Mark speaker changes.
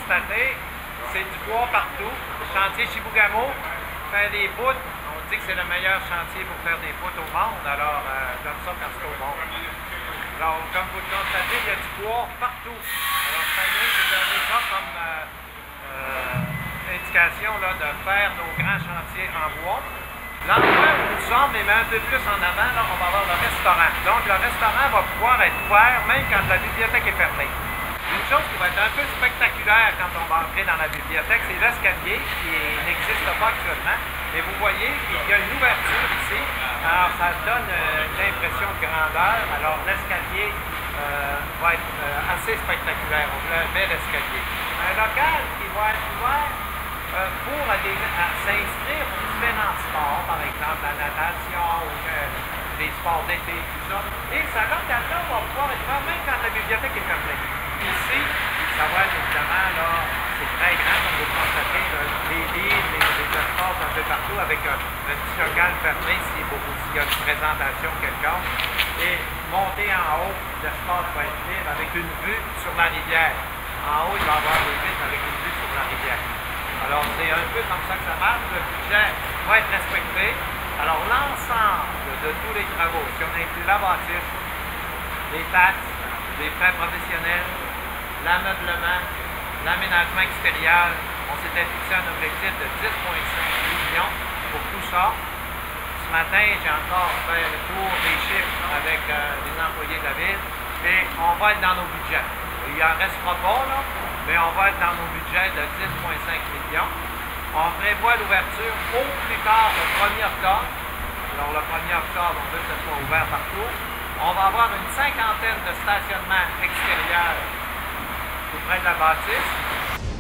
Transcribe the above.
Speaker 1: constater, c'est du bois partout. Le chantier Chibougamau fait des poutres. On dit que c'est le meilleur chantier pour faire des poutres au monde, alors j'aime ça quand c'est au monde. Alors, comme vous le constatez, il y a du bois partout. Alors, ça vient de donner ça comme indication là, de faire nos grands chantiers en bois. L'endroit où nous sommes, mais un peu plus en avant, là, on va avoir le restaurant. Donc, le restaurant va pouvoir être ouvert même quand la bibliothèque est fermée. Une chose qui va être un peu spectaculaire quand on va entrer dans la bibliothèque, c'est l'escalier qui n'existe pas actuellement. Mais vous voyez qu'il y a une ouverture ici. Alors, ça donne une impression de grandeur. Alors, l'escalier va être assez spectaculaire. On voulait un bel escalier. Un local qui va être ouvert pour s'inscrire pour différents sports, par exemple la natation ou des sports d'été, tout ça. Et ce local-là va pouvoir être ouvert même quand la bibliothèque est fermée. Ici, ça va être évidemment, là, c'est très grand, comme vous le constatez, les livres, les espaces un peu partout avec un petit local fermé s'il y a une présentation quelconque. Et monter en haut, l'espace va être libre avec une vue sur la rivière. En haut, il va y avoir des vitres avec une vue sur la rivière. Alors, c'est un peu comme ça que ça marche. Le budget va être respecté. Alors, l'ensemble de tous les travaux, si on inclut la bâtisse, les taxes, les frais professionnels, l'ameublement, l'aménagement extérieur, on s'était fixé un objectif de 10,5 millions pour tout ça. Ce matin, j'ai encore fait le tour des chiffres avec les employés de la ville et on va être dans nos budgets. Il n'en restera pas, là, mais on va être dans nos budgets de 10,5 millions. On prévoit l'ouverture au plus tard le 1er octobre. Alors, le 1er octobre, on veut que ce soit ouvert partout. On va avoir une cinquantaine de stationnements extérieurs tout près de la bâtisse.